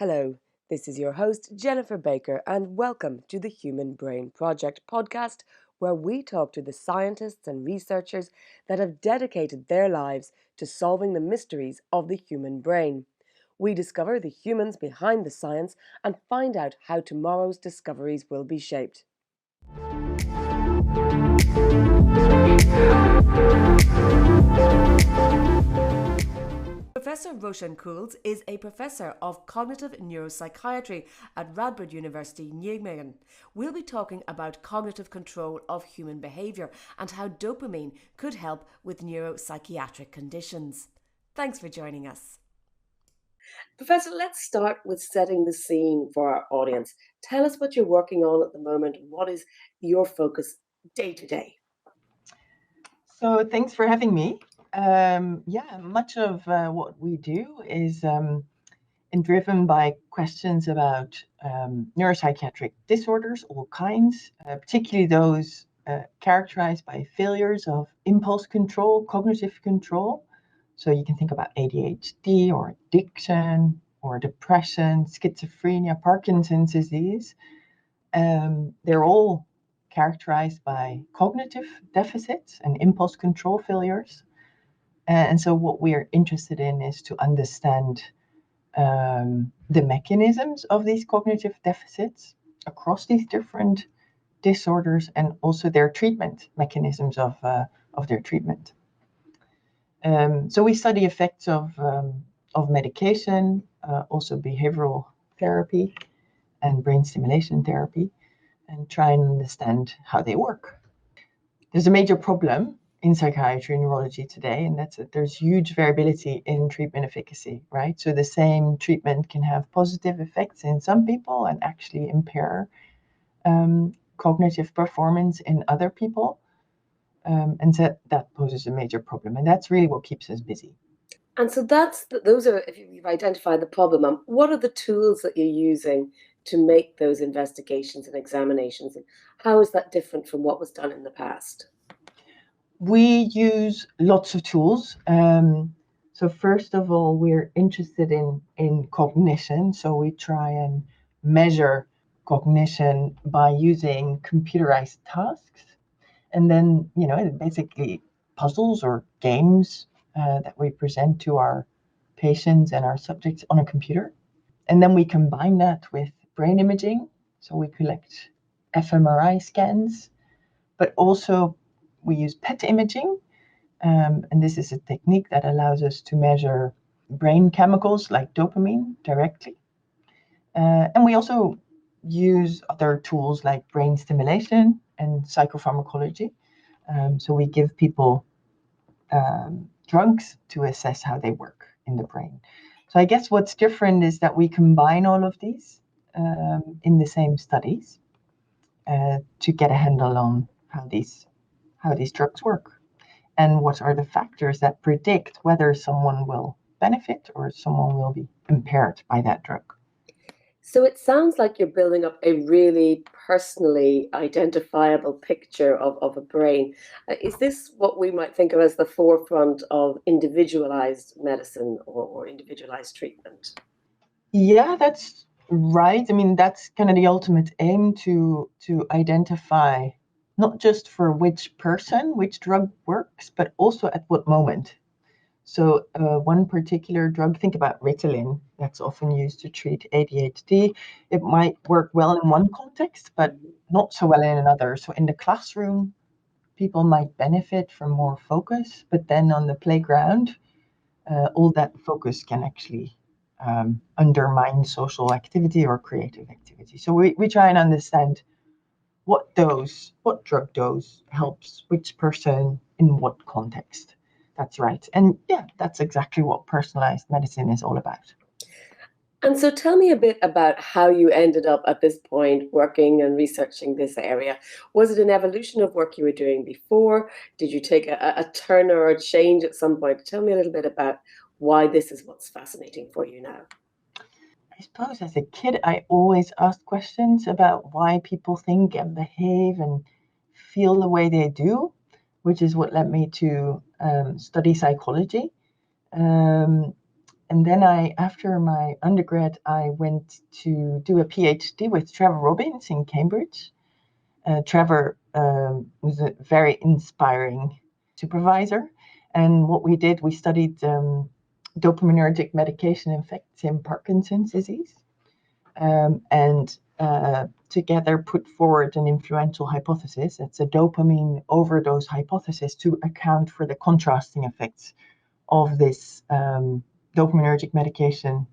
Hello, this is your host, Jennifer Baker, and welcome to the Human Brain Project podcast, where we talk to the scientists and researchers that have dedicated their lives to solving the mysteries of the human brain. We discover the humans behind the science and find out how tomorrow's discoveries will be shaped. Professor Roshan Cools is a professor of cognitive neuropsychiatry at Radboud University, Nijmegen. We'll be talking about cognitive control of human behaviour and how dopamine could help with neuropsychiatric conditions. Thanks for joining us. Professor, let's start with setting the scene for our audience. Tell us what you're working on at the moment. What is your focus day to day? So thanks for having me. Much of what we do is driven by questions about neuropsychiatric disorders, all kinds, particularly those characterized by failures of impulse control, cognitive control. So you can think about ADHD or addiction or depression, schizophrenia, Parkinson's disease. They're all characterized by cognitive deficits and impulse control failures. And so what we are interested in is to understand the mechanisms of these cognitive deficits across these different disorders and also their treatment mechanisms of their treatment. So we study effects of medication, also behavioral therapy and brain stimulation therapy, and try and understand how they work. There's a major problem in psychiatry and neurology today, and that's that there's huge variability in treatment efficacy, right? So the same treatment can have positive effects in some people and actually impair cognitive performance in other people. And so that poses a major problem, and that's really what keeps us busy. And so those are, if you've identified the problem, what are the tools that you're using to make those investigations and examinations? And how is that different from what was done in the past? We use lots of tools. So first of all, we're interested in cognition. So we try and measure cognition by using computerized tasks. And then, basically puzzles or games that we present to our patients and our subjects on a computer. And then we combine that with brain imaging. So we collect fMRI scans, but also we use PET imaging. And this is a technique that allows us to measure brain chemicals like dopamine directly. And we also use other tools like brain stimulation and psychopharmacology. So we give people drugs to assess how they work in the brain. So I guess what's different is that we combine all of these in the same studies to get a handle on how these drugs work and what are the factors that predict whether someone will benefit or someone will be impaired by that drug. So it sounds like you're building up a really personally identifiable picture of a brain. Is this what we might think of as the forefront of individualized medicine or individualized treatment? Yeah, that's right. I mean, that's kind of the ultimate aim to identify not just for which person, which drug works, but also at what moment. So one particular drug, think about Ritalin, that's often used to treat ADHD. It might work well in one context, but not so well in another. So in the classroom, people might benefit from more focus, but then on the playground, all that focus can actually undermine social activity or creative activity. So we try and understand what drug dose helps which person in what context. That's right. And yeah, that's exactly what personalized medicine is all about. And so tell me a bit about how you ended up at this point working and researching this area. Was it an evolution of work you were doing before? Did you take a turn or a change at some point? Tell me a little bit about why this is what's fascinating for you now. I suppose as a kid, I always asked questions about why people think and behave and feel the way they do, which is what led me to study psychology. And then after my undergrad, I went to do a PhD with Trevor Robbins in Cambridge. Trevor was a very inspiring supervisor. And what we did, we studied dopaminergic medication effects in Parkinson's disease. And together put forward an influential hypothesis. It's a dopamine overdose hypothesis to account for the contrasting effects of this dopaminergic medication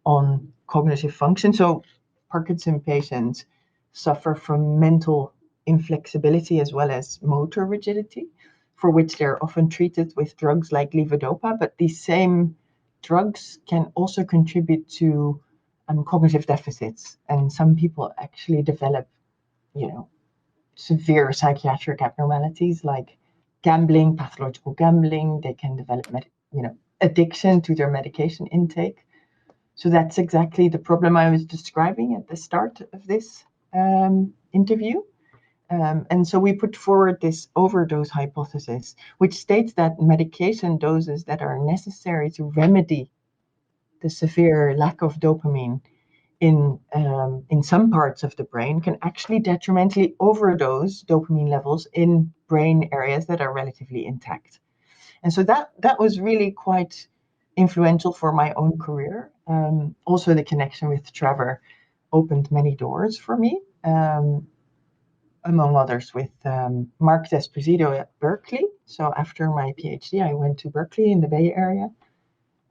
on cognitive function. So Parkinson patients suffer from mental inflexibility as well as motor rigidity, for which they're often treated with drugs like levodopa, but these same drugs can also contribute to cognitive deficits. And some people actually develop, severe psychiatric abnormalities like gambling, pathological gambling. They can develop, addiction to their medication intake. So that's exactly the problem I was describing at the start of this interview. And so we put forward this overdose hypothesis, which states that medication doses that are necessary to remedy the severe lack of dopamine in some parts of the brain can actually detrimentally overdose dopamine levels in brain areas that are relatively intact. And so that was really quite influential for my own career. Also, the connection with Trevor opened many doors for me, among others with Mark Desposito at Berkeley. So after my PhD, I went to Berkeley in the Bay Area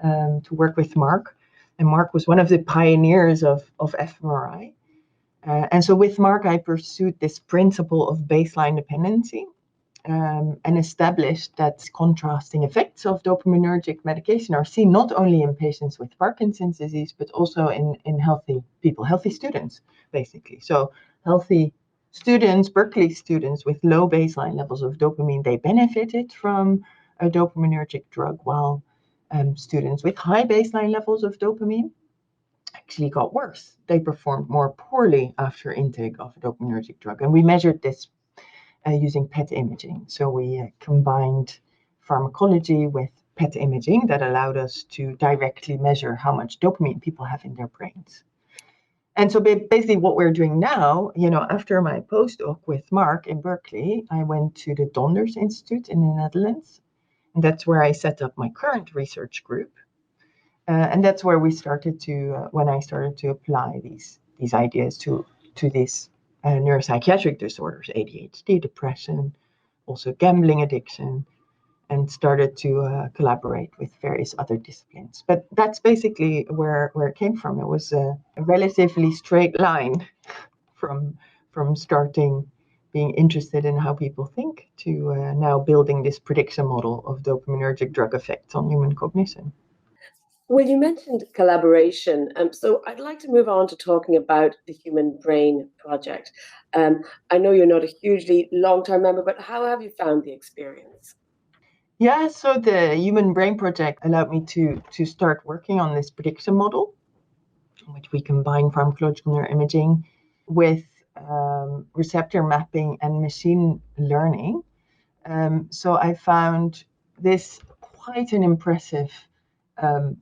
to work with Mark. And Mark was one of the pioneers of fMRI. And so with Mark, I pursued this principle of baseline dependency and established that contrasting effects of dopaminergic medication are seen not only in patients with Parkinson's disease, but also in healthy people, healthy students, basically. So healthy students, Berkeley students with low baseline levels of dopamine, they benefited from a dopaminergic drug, while students with high baseline levels of dopamine actually got worse. They performed more poorly after intake of a dopaminergic drug. And we measured this using PET imaging. So we combined pharmacology with PET imaging that allowed us to directly measure how much dopamine people have in their brains. And so basically what we're doing now, after my postdoc with Mark in Berkeley, I went to the Donders Institute in the Netherlands. And that's where I set up my current research group. And that's where we started to, when I started to apply these ideas to these neuropsychiatric disorders, ADHD, depression, also gambling addiction, and started to collaborate with various other disciplines. But that's basically where it came from. It was a relatively straight line from starting being interested in how people think to now building this prediction model of dopaminergic drug effects on human cognition. Well, you mentioned collaboration, so I'd like to move on to talking about the Human Brain Project. I know you're not a hugely long-term member, but how have you found the experience? Yeah, so the Human Brain Project allowed me to start working on this prediction model, in which we combine pharmacological neuroimaging with receptor mapping and machine learning. So I found this quite an impressive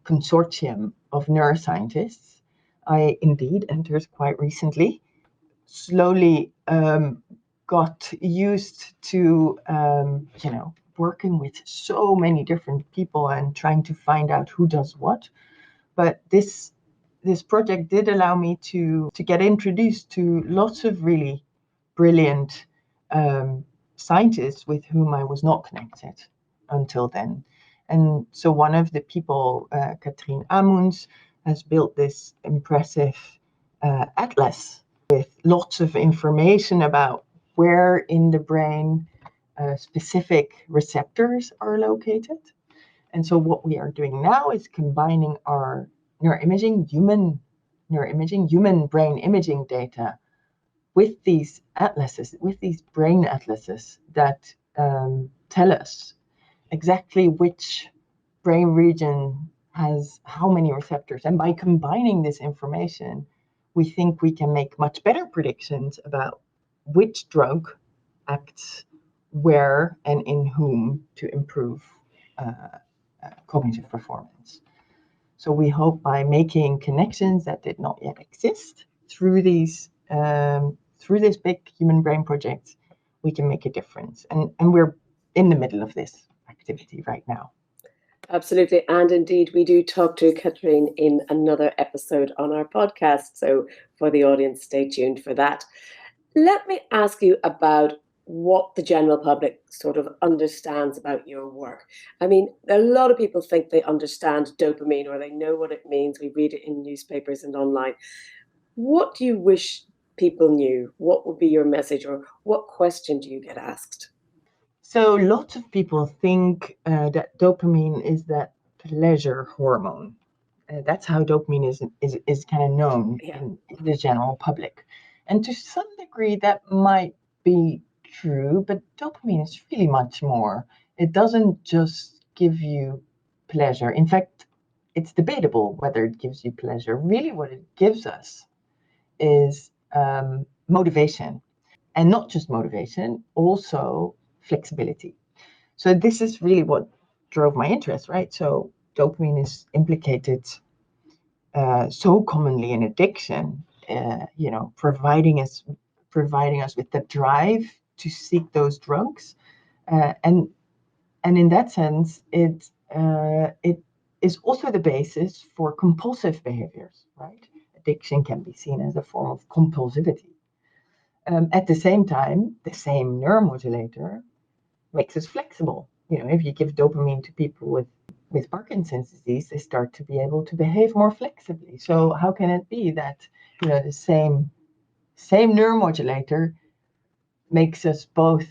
consortium of neuroscientists. I indeed entered quite recently, slowly got used to, working with so many different people and trying to find out who does what. But this project did allow me to get introduced to lots of really brilliant scientists with whom I was not connected until then. And so one of the people, Katrien Amunds, has built this impressive atlas with lots of information about where in the brain specific receptors are located. And so what we are doing now is combining our human brain imaging data with these atlases, with these brain atlases that tell us exactly which brain region has how many receptors. And by combining this information, we think we can make much better predictions about which drug acts where and in whom to improve cognitive performance. So we hope by making connections that did not yet exist through these through this big human brain project, we can make a difference. And we're in the middle of this activity right now. Absolutely. And indeed, we do talk to Katrine in another episode on our podcast. So for the audience, stay tuned for that. Let me ask you about what the general public sort of understands about your work. I mean, a lot of people think they understand dopamine or they know what it means. We read it in newspapers and online. What do you wish people knew? What would be your message, or what question do you get asked? So lots of people think that dopamine is that pleasure hormone. That's how dopamine is kind of known in the general public. And to some degree, that might be true, but dopamine is really much more. It doesn't just give you pleasure. In fact, it's debatable whether it gives you pleasure. Really, what it gives us is motivation. And not just motivation, also flexibility. So this is really what drove my interest, right? So dopamine is implicated so commonly in addiction, providing us with the drive to seek those drugs, and in that sense, it is also the basis for compulsive behaviors, right? Addiction can be seen as a form of compulsivity. At the same time, the same neuromodulator makes us flexible. If you give dopamine to people with Parkinson's disease, they start to be able to behave more flexibly. So how can it be that the same neuromodulator makes us both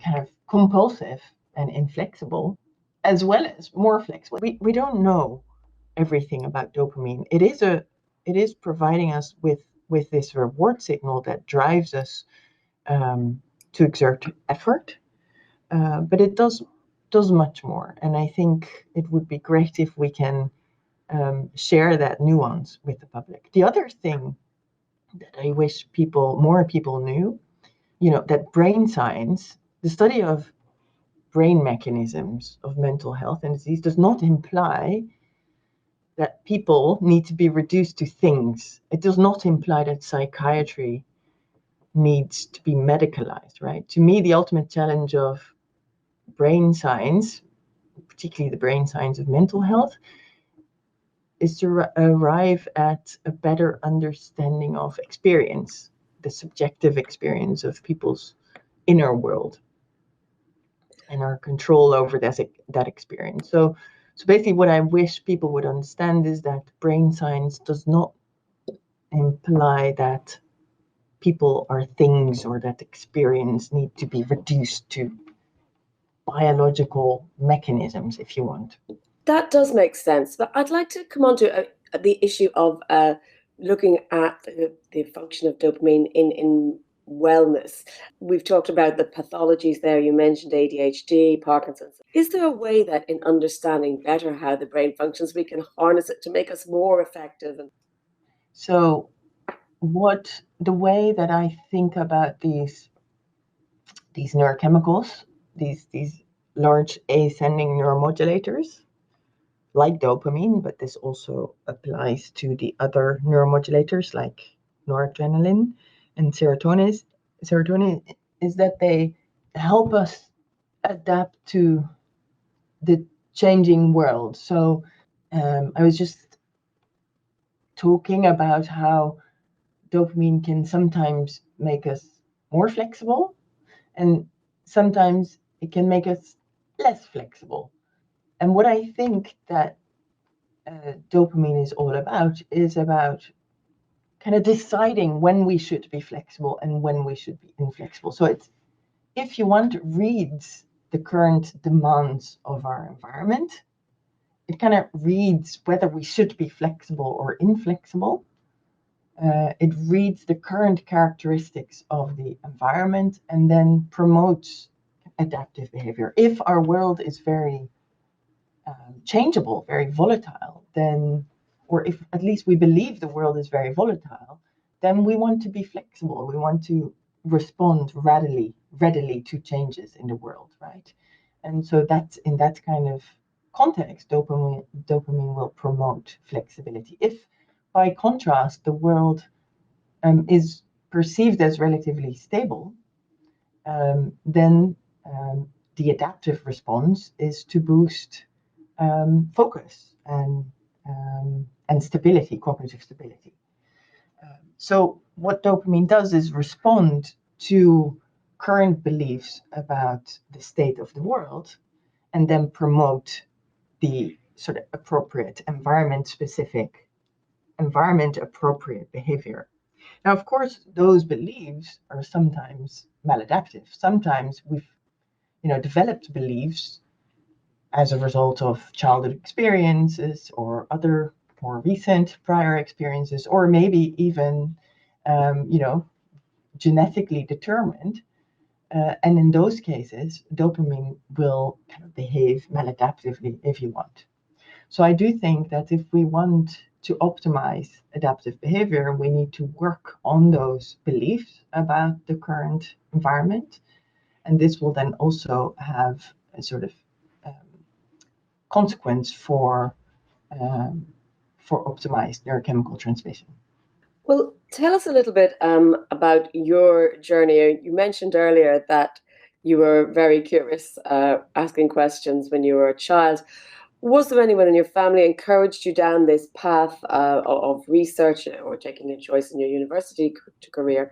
kind of compulsive and inflexible, as well as more flexible? We don't know everything about dopamine. It is providing us with this reward signal that drives us to exert effort, but it does much more. And I think it would be great if we can share that nuance with the public. The other thing that I wish more people knew, that brain science, the study of brain mechanisms of mental health and disease, does not imply that people need to be reduced to things. It does not imply that psychiatry needs to be medicalized, right? To me, the ultimate challenge of brain science, particularly the brain science of mental health, is to arrive at a better understanding of experience, the subjective experience of people's inner world, and our control over that experience. So basically, what I wish people would understand is that brain science does not imply that people are things or that experience need to be reduced to biological mechanisms, if you want. That does make sense, but I'd like to come on to the issue of looking at the function of dopamine in wellness. We've talked about the pathologies there. You mentioned ADHD, Parkinson's. Is there a way that in understanding better how the brain functions, we can harness it to make us more effective? So the way that I think about these neurochemicals, these large ascending neuromodulators, like dopamine, but this also applies to the other neuromodulators like noradrenaline and serotonin. Serotonin is that they help us adapt to the changing world. So I was just talking about how dopamine can sometimes make us more flexible, and sometimes it can make us less flexible. And what I think that dopamine is about kind of deciding when we should be flexible and when we should be inflexible. So it's, if you want, reads the current demands of our environment. It kind of reads whether we should be flexible or inflexible. It reads the current characteristics of the environment and then promotes adaptive behavior. If our world is very changeable, very volatile, then, or if at least we believe the world is very volatile, then we want to be flexible. We want to respond readily to changes in the world, right? And so that's in that kind of context, dopamine will promote flexibility. If, by contrast, the world is perceived as relatively stable, then the adaptive response is to boost focus and stability, cognitive stability. So what dopamine does is respond to current beliefs about the state of the world and then promote the sort of appropriate environment appropriate behavior. Now, of course, those beliefs are sometimes maladaptive. Sometimes we've developed beliefs as a result of childhood experiences or other more recent prior experiences, or maybe even genetically determined. And in those cases, dopamine will kind of behave maladaptively, if you want. So I do think that if we want to optimize adaptive behavior, we need to work on those beliefs about the current environment. And this will then also have a sort of consequence for optimized neurochemical transmission. Well, tell us a little bit about your journey. You mentioned earlier that you were very curious, asking questions when you were a child. Was there anyone in your family encouraged you down this path of research or taking a choice in your university career?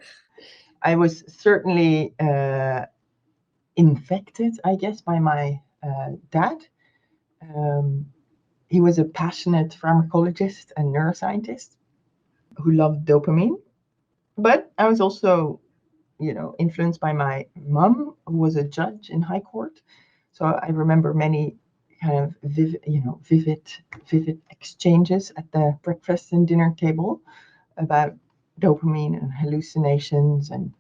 I was certainly infected, I guess, by my dad. He was a passionate pharmacologist and neuroscientist who loved dopamine. But I was also, influenced by my mom, who was a judge in high court. So I remember many kind of vivid exchanges at the breakfast and dinner table about dopamine and hallucinations and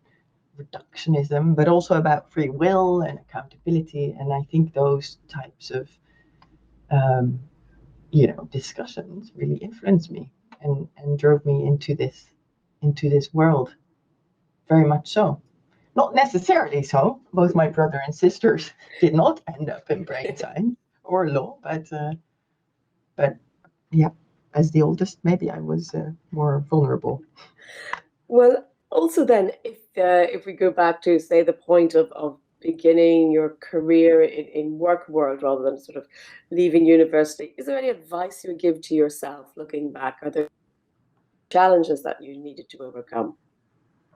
reductionism, but also about free will and accountability. And I think those types of discussions really influenced me and drove me into this world. Very much so. Not necessarily so. Both my brother and sisters did not end up in brain science or law, but yeah, as the oldest, maybe I was more vulnerable. Well, also then, if we go back to, say, the point of beginning your career in work world rather than sort of leaving university, is there any advice you would give to yourself looking back? Are there challenges that you needed to overcome?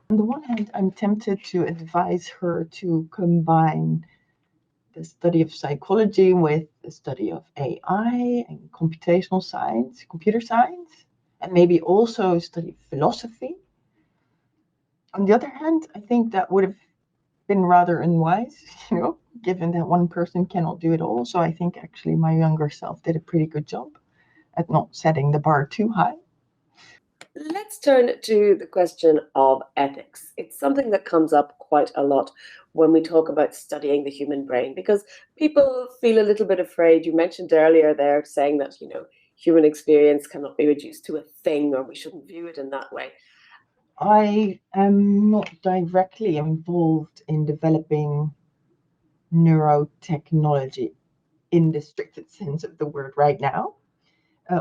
On the one hand, I'm tempted to advise her to combine the study of psychology with the study of AI and computational science, computer science, and maybe also study philosophy. On the other hand, I think that would have been rather unwise, given that one person cannot do it all. So I think actually my younger self did a pretty good job at not setting the bar too high. Let's turn to the question of ethics. It's something that comes up quite a lot when we talk about studying the human brain, because people feel a little bit afraid. You mentioned earlier there saying that, human experience cannot be reduced to a thing, or we shouldn't view it in that way. I am not directly involved in developing neurotechnology in the strictest sense of the word right now,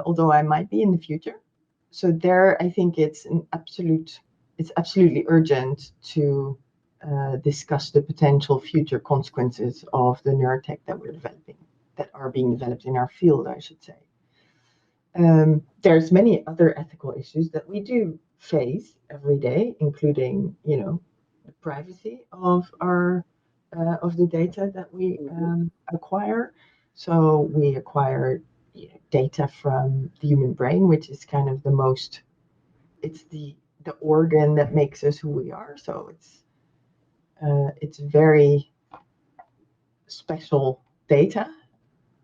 although I might be in the future. So there, I think it's absolutely urgent to discuss the potential future consequences of the neurotech that are being developed in our field, I should say. There's many other ethical issues that we do face every day, including, the privacy of the data that we acquire. So we acquire data from the human brain, which is kind of it's the organ that makes us who we are. So it's very special data.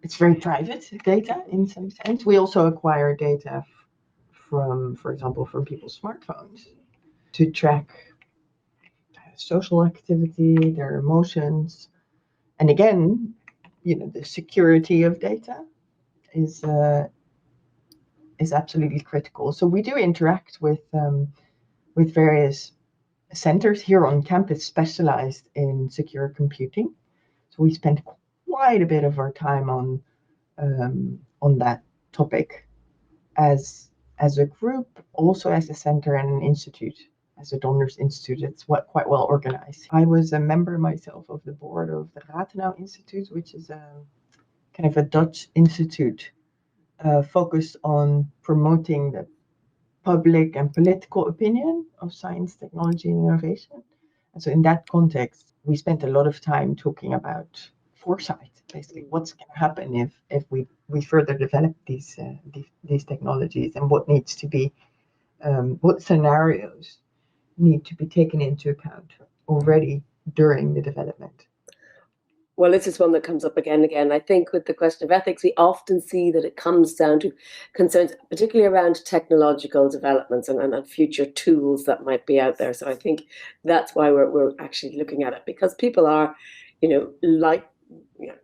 It's very private data in some sense. We also acquire data for example, from people's smartphones to track social activity, their emotions. And again, the security of data is absolutely critical. So we do interact with various centers here on campus specialized in secure computing. So we spend quite a bit of our time on on that topic as a group, also as a center and an institute, as a donors institute. It's quite well organized. I was a member myself of the board of the Radboud Institute, which is a kind of a Dutch institute focused on promoting the public and political opinion of science, technology, and innovation. And so in that context, we spent a lot of time talking about foresight, basically what's going to happen if we further develop these technologies, and what needs to be, what scenarios need to be taken into account already during the development. Well, this is one that comes up again and again. I think with the question of ethics, we often see that it comes down to concerns, particularly around technological developments and future tools that might be out there. So I think that's why we're actually looking at it, because people are,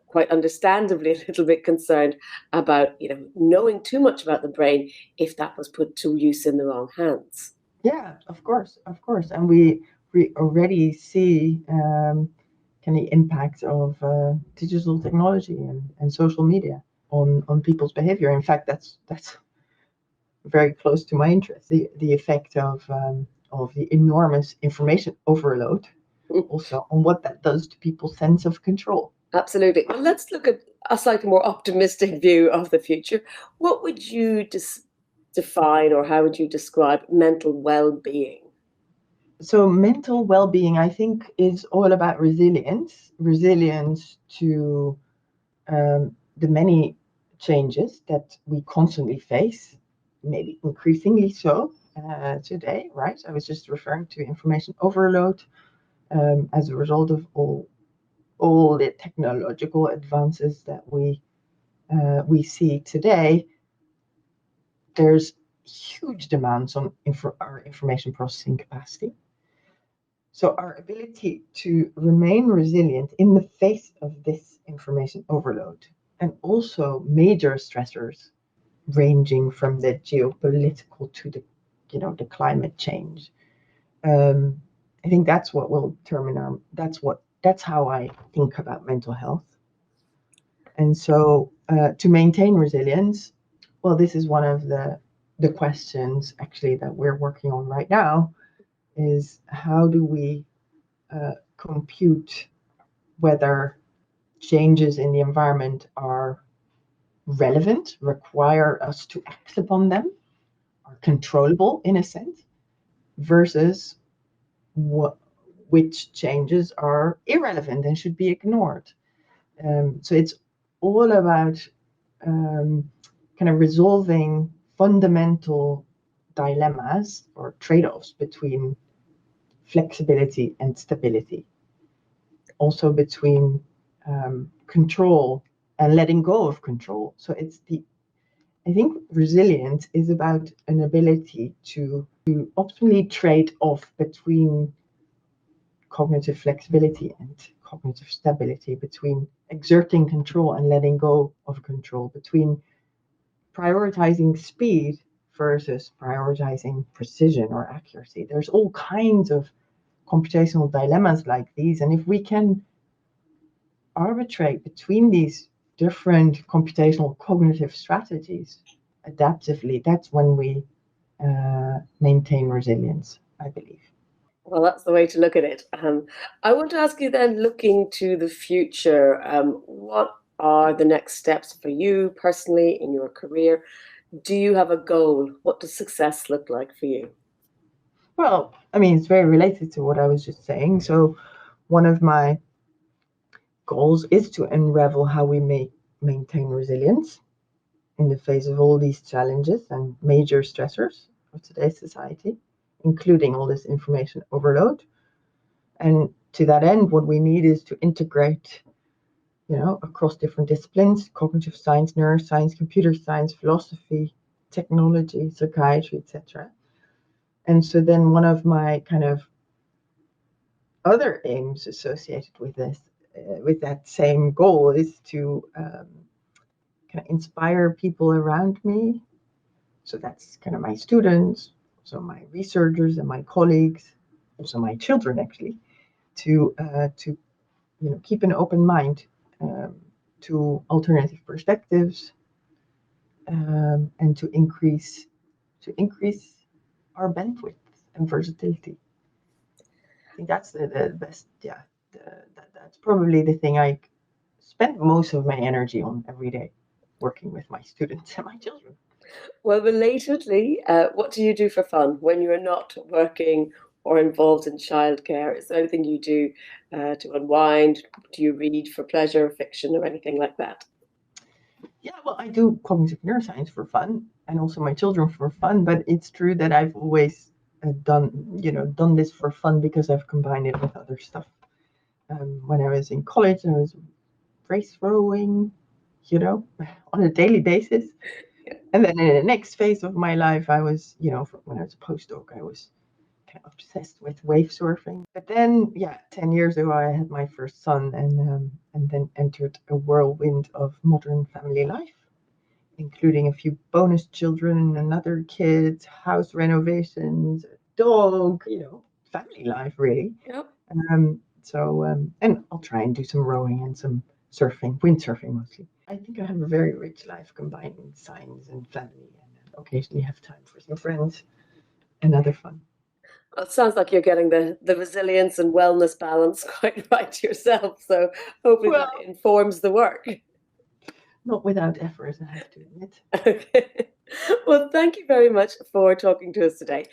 quite understandably a little bit concerned about, knowing too much about the brain if that was put to use in the wrong hands. Yeah, of course. And we already see kind of impact of digital technology and social media on people's behavior. In fact, that's very close to my interest. The effect of the enormous information overload, also on what that does to people's sense of control. Absolutely. Well, let's look at a slightly more optimistic view of the future. What would you define, or how would you describe mental well-being? So mental well-being, I think, is all about resilience to the many changes that we constantly face, maybe increasingly so today, right? I was just referring to information overload as a result of all the technological advances that we see today. There's huge demands on our information processing capacity. So our ability to remain resilient in the face of this information overload, and also major stressors ranging from the geopolitical to the climate change. I think that's what will determine that's how I think about mental health. And so to maintain resilience, well, this is one of the questions actually that we're working on right now, is how do we compute whether changes in the environment are relevant, require us to act upon them, are controllable in a sense, versus which changes are irrelevant and should be ignored. So it's all about kind of resolving fundamental dilemmas or trade-offs between flexibility and stability, also between control and letting go of control. So I think resilience is about an ability to optimally trade off between cognitive flexibility and cognitive stability, between exerting control and letting go of control, between prioritizing speed versus prioritizing precision or accuracy. There's all kinds of computational dilemmas like these, and if we can arbitrate between these different computational cognitive strategies adaptively, that's when we maintain resilience, I believe. Well, that's the way to look at it. I want to ask you then, looking to the future, what are the next steps for you personally in your career? Do you have a goal? What does success look like for you? Well, I mean, it's very related to what I was just saying. So one of my goals is to unravel how we maintain resilience in the face of all these challenges and major stressors of today's society, including all this information overload. And to that end, what we need is to integrate, across different disciplines: cognitive science, neuroscience, computer science, philosophy, technology, psychiatry, etc. And so then one of my kind of other aims associated with this, with that same goal, is to kind of inspire people around me. So that's kind of my students, so my researchers and my colleagues, also my children actually, to keep an open mind, to alternative perspectives, and to increase our bandwidth and versatility. I think that's the best. Yeah, that's probably the thing I spend most of my energy on every day, working with my students and my children. Well, relatedly, what do you do for fun when you're not working or involved in childcare? Is there anything you do to unwind? Do you read for pleasure, fiction, or anything like that? Yeah, well, I do cognitive neuroscience for fun, and also my children for fun. But it's true that I've always done this for fun because I've combined it with other stuff. When I was in college, I was race rowing, on a daily basis. And then in the next phase of my life, I was, when I was a postdoc, I was kind of obsessed with wave surfing. But then, yeah, 10 years ago, I had my first son, and then entered a whirlwind of modern family life, including a few bonus children, another kid, house renovations, a dog, family life, really. Yep. And I'll try and do some rowing and some surfing, windsurfing mostly. I think I have a very rich life combining science and family, and occasionally have time for some friends and other fun. Well, it sounds like you're getting the resilience and wellness balance quite right yourself. So hopefully Well, that informs the work. not without effort, I have to admit. Okay. Well, thank you very much for talking to us today.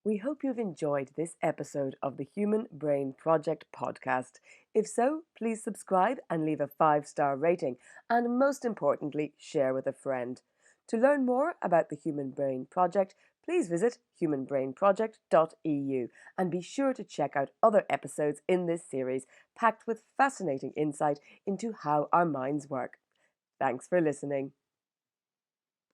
We hope you've enjoyed this episode of the Human Brain Project podcast. If so, please subscribe and leave a 5-star rating, and most importantly, share with a friend. To learn more about the Human Brain Project, please visit humanbrainproject.eu and be sure to check out other episodes in this series packed with fascinating insight into how our minds work. Thanks for listening.